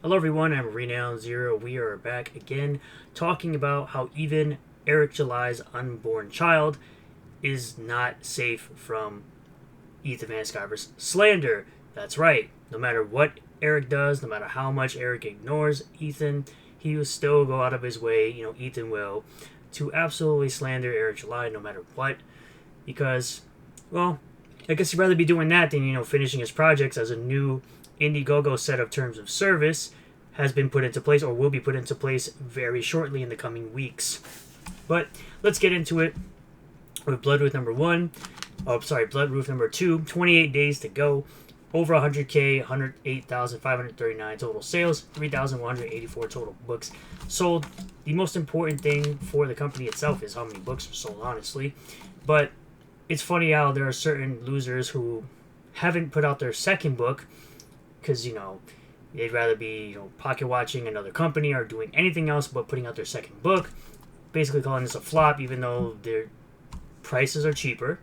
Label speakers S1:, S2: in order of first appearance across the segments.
S1: Hello everyone, I'm Renown Zero. We are back again talking about how even Eric July's unborn child is not safe from Ethan Van Sciver's slander. That's right. No matter what Eric does, no matter how much Eric ignores Ethan, he will still go out of his way, Ethan will, to absolutely slander Eric July no matter what. Because, well, I guess he'd rather be doing that than, finishing his projects as a new Indiegogo set of terms of service has been put into place or will be put into place very shortly in the coming weeks. But let's get into it with Blood Roof number 1. Blood Roof number 2. 28 days to go. Over 100K, 108,539 total sales, 3,184 total books sold. The most important thing for the company itself is how many books are sold, honestly. But it's funny how there are certain losers who haven't put out their second book because, they'd rather be, pocket watching another company or doing anything else but putting out their second book, basically calling this a flop even though their prices are cheaper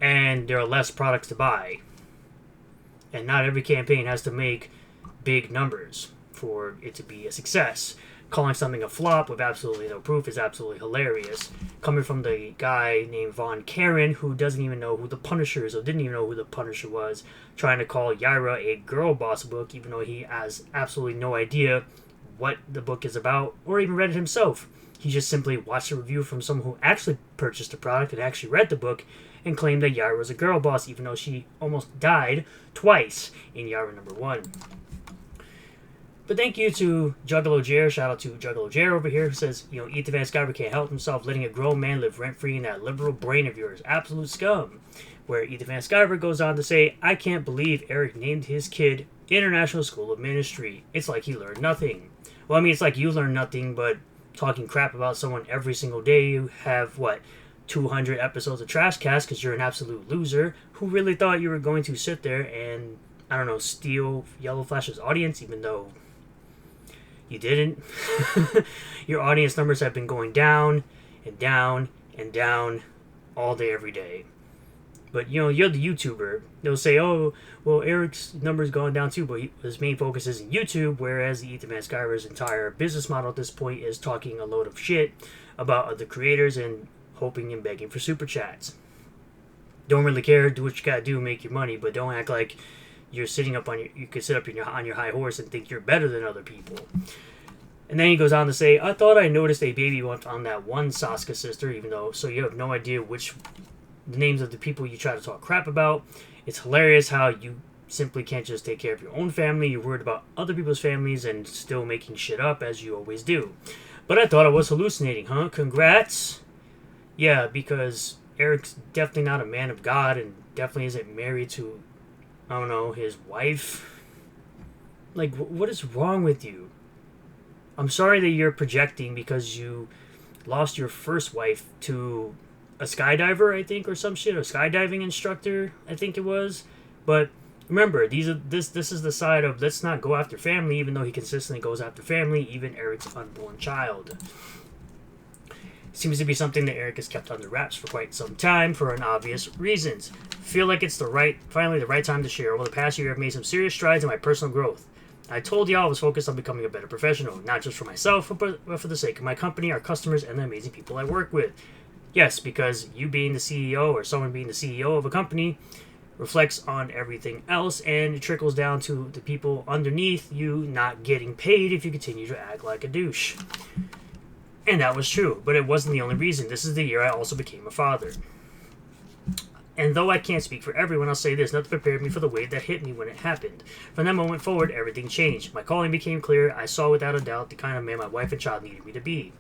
S1: and there are less products to buy. And not every campaign has to make big numbers for it to be a success. Calling something a flop with absolutely no proof is absolutely hilarious. Coming from the guy named Von Karen, who doesn't even know who the Punisher is, or didn't even know who the Punisher was, trying to call Yaira a girl boss book, even though he has absolutely no idea what the book is about, or even read it himself. He just simply watched a review from someone who actually purchased the product and actually read the book, and claimed that Yaira was a girl boss, even though she almost died twice in Yaira number 1. But thank you to Juggalo Jer. Shout out to Juggalo Jer over here, who says, Ethan Van Sciver can't help himself letting a grown man live rent-free in that liberal brain of yours. Absolute scum. Where Ethan Van Sciver goes on to say, I can't believe Eric named his kid International School of Ministry. It's like he learned nothing. Well, I mean, it's like you learn nothing, but talking crap about someone every single day. You have, 200 episodes of Trash Cast because you're an absolute loser. Who really thought you were going to sit there and, steal Yellow Flash's audience, even though you didn't? Your audience numbers have been going down and down and down all day, every day. But, you're the YouTuber. They'll say, oh, well, Eric's numbers gone down too, but his main focus is in YouTube, whereas the Ethan Van Sciver's entire business model at this point is talking a load of shit about other creators and hoping and begging for super chats. Don't really care, do what you gotta do, make your money, but don't act like you're sitting up you can sit up on your high horse and think you're better than other people. And then he goes on to say, I thought I noticed a baby bump on that one Sasuke sister, even though, so you have no idea the names of the people you try to talk crap about. It's hilarious how you simply can't just take care of your own family. You're worried about other people's families and still making shit up, as you always do. But I thought I was hallucinating, huh? Congrats. Yeah, because Eric's definitely not a man of God and definitely isn't married to, his wife. Like, what is wrong with you? I'm sorry that you're projecting because you lost your first wife to a skydiver, I think, or some shit, a skydiving instructor, I think it was. But remember, this is the side of let's not go after family, even though he consistently goes after family, even Eric's unborn child. Seems to be something that Eric has kept under wraps for quite some time for obvious reasons. Feel like it's finally the right time to share. Over the past year, I've made some serious strides in my personal growth. I told y'all I was focused on becoming a better professional, not just for myself, but for the sake of my company, our customers, and the amazing people I work with. Yes, because you being the CEO or someone being the CEO of a company reflects on everything else, and it trickles down to the people underneath you not getting paid if you continue to act like a douche. And that was true, but it wasn't the only reason. This is the year I also became a father. And though I can't speak for everyone, I'll say this, nothing prepared me for the wave that hit me when it happened. From that moment forward, everything changed. My calling became clear. I saw without a doubt the kind of man my wife and child needed me to be.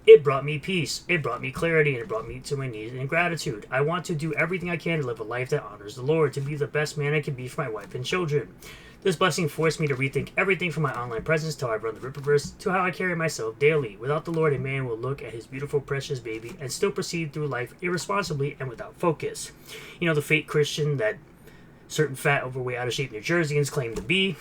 S1: It brought me peace, it brought me clarity, and it brought me to my knees in gratitude. I want to do everything I can to live a life that honors the Lord, to be the best man I can be for my wife and children. This blessing forced me to rethink everything from my online presence to how I run the Rippaverse to how I carry myself daily. Without the Lord, a man will look at his beautiful, precious baby and still proceed through life irresponsibly and without focus. The fake Christian that certain fat, overweight, out-of-shape New Jerseyans claim to be.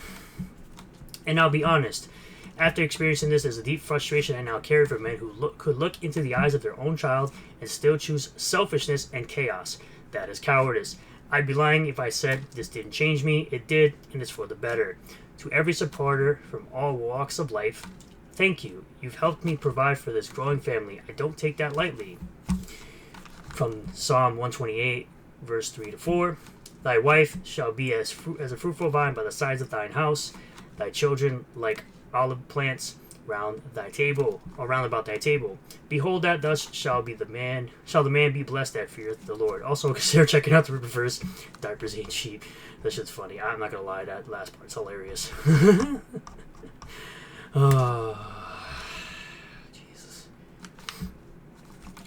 S1: And I'll be honest, after experiencing this as a deep frustration I now carry for men who could look into the eyes of their own child and still choose selfishness and chaos. That is cowardice. I'd be lying if I said this didn't change me. It did, and it's for the better. To every supporter from all walks of life, thank you. You've helped me provide for this growing family. I don't take that lightly. From Psalm 128, verse 3 to 4. Thy wife shall be as a fruitful vine by the sides of thine house, thy children like olive plants round about thy table. Behold, that thus shall the man be blessed that feareth the Lord. Also consider checking out the verse, diapers ain't cheap. That shit's funny. I'm not gonna lie, that last part's hilarious. Jesus.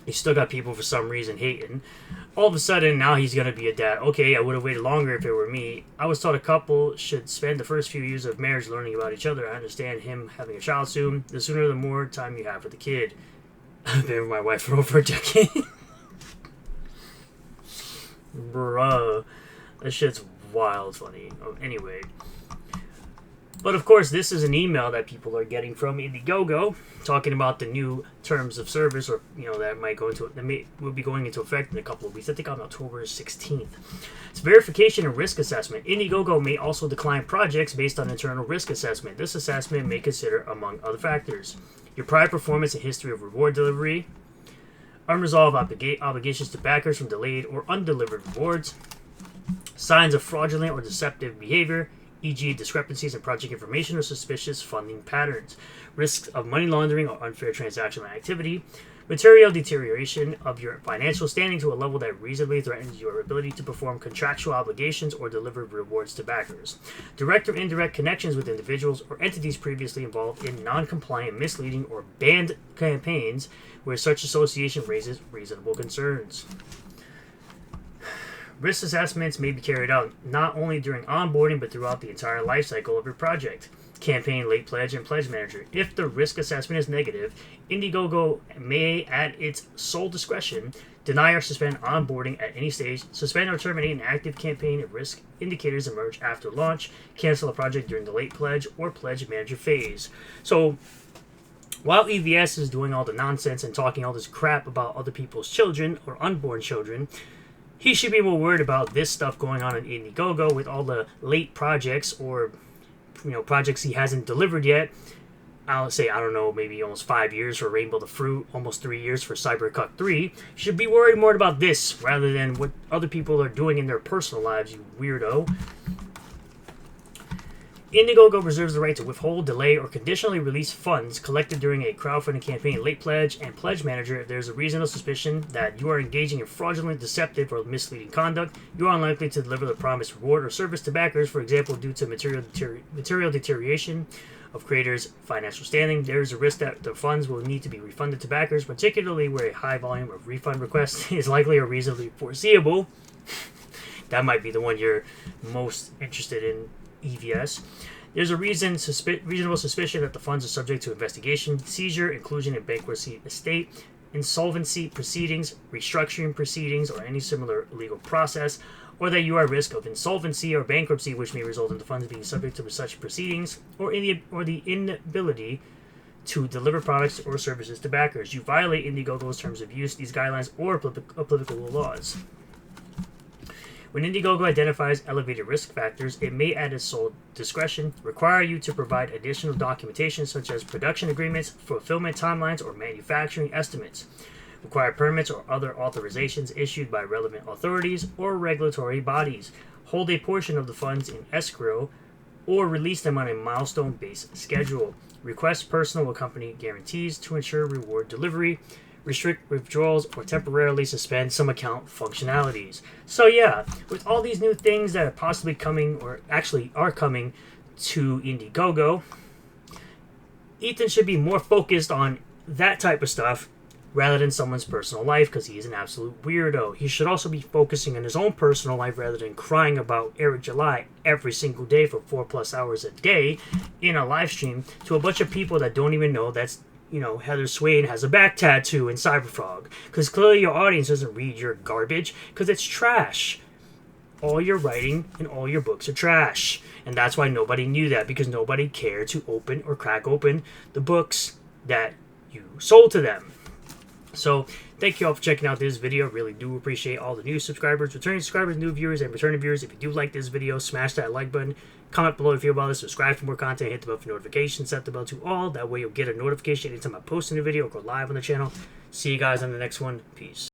S1: You still got people for some reason hating. All of a sudden, now he's going to be a dad. Okay, I would have waited longer if it were me. I was taught a couple should spend the first few years of marriage learning about each other. I understand him having a child soon. The sooner the more time you have for the kid. I've been with my wife for over a decade. Bruh. That shit's wild funny. Anyway. But of course, this is an email that people are getting from Indiegogo, talking about the new terms of service, or that will be going into effect in a couple of weeks. I think on October 16th. It's verification and risk assessment. Indiegogo may also decline projects based on internal risk assessment. This assessment may consider, among other factors, your prior performance and history of reward delivery, unresolved obligations to backers from delayed or undelivered rewards, signs of fraudulent or deceptive behavior, e.g. discrepancies in project information or suspicious funding patterns, risks of money laundering or unfair transactional activity, material deterioration of your financial standing to a level that reasonably threatens your ability to perform contractual obligations or deliver rewards to backers, direct or indirect connections with individuals or entities previously involved in non-compliant, misleading, or banned campaigns where such association raises reasonable concerns. Risk assessments may be carried out not only during onboarding but throughout the entire life cycle of your project. Campaign, late pledge, and pledge manager. If the risk assessment is negative, Indiegogo may, at its sole discretion, deny or suspend onboarding at any stage, suspend or terminate an active campaign if risk indicators emerge after launch, cancel a project during the late pledge or pledge manager phase. So, while EVS is doing all the nonsense and talking all this crap about other people's children or unborn children, he should be more worried about this stuff going on in Indiegogo with all the late projects or projects he hasn't delivered yet. I'll say, I don't know, maybe almost 5 years for Rainbow the Fruit, almost 3 years for Cybercuck 3. Should be worried more about this rather than what other people are doing in their personal lives, you weirdo. Indiegogo reserves the right to withhold, delay, or conditionally release funds collected during a crowdfunding campaign, late pledge, and pledge manager if there is a reasonable suspicion that you are engaging in fraudulent, deceptive, or misleading conduct. You are unlikely to deliver the promised reward or service to backers, for example, due to material deterioration of creators' financial standing. There is a risk that the funds will need to be refunded to backers, particularly where a high volume of refund requests is likely or reasonably foreseeable. That might be the one you're most interested in, EVS. There's a reasonable suspicion that the funds are subject to investigation, seizure, inclusion in bankruptcy estate, insolvency proceedings, restructuring proceedings, or any similar legal process, or that you are at risk of insolvency or bankruptcy, which may result in the funds being subject to such proceedings, or the inability to deliver products or services to backers. You violate Indiegogo's terms of use, these guidelines, or applicable laws. When Indiegogo identifies elevated risk factors, it may, at its sole discretion, require you to provide additional documentation such as production agreements, fulfillment timelines, or manufacturing estimates, require permits or other authorizations issued by relevant authorities or regulatory bodies, hold a portion of the funds in escrow, or release them on a milestone-based schedule, request personal or company guarantees to ensure reward delivery, restrict withdrawals, or temporarily suspend some account functionalities. So yeah, with all these new things that are possibly coming, or actually are coming to Indiegogo, Ethan should be more focused on that type of stuff rather than someone's personal life, because he is an absolute weirdo. He should also be focusing on his own personal life rather than crying about Eric July every single day for 4+ hours a day in a live stream to a bunch of people that don't even know that's Heather Swain has a back tattoo in Cyberfrog. Because clearly your audience doesn't read your garbage, because it's trash. All your writing and all your books are trash. And that's why nobody knew that, because nobody cared to open or crack open the books that you sold to them. So thank you all for checking out this video. Really do appreciate all the new subscribers, returning subscribers, new viewers, and returning viewers. If you do like this video, smash that like button. Comment below if you feel about it. Subscribe for more content. Hit the bell for notifications. Set the bell to all. That way you'll get a notification anytime I post a new video or go live on the channel. See you guys on the next one. Peace.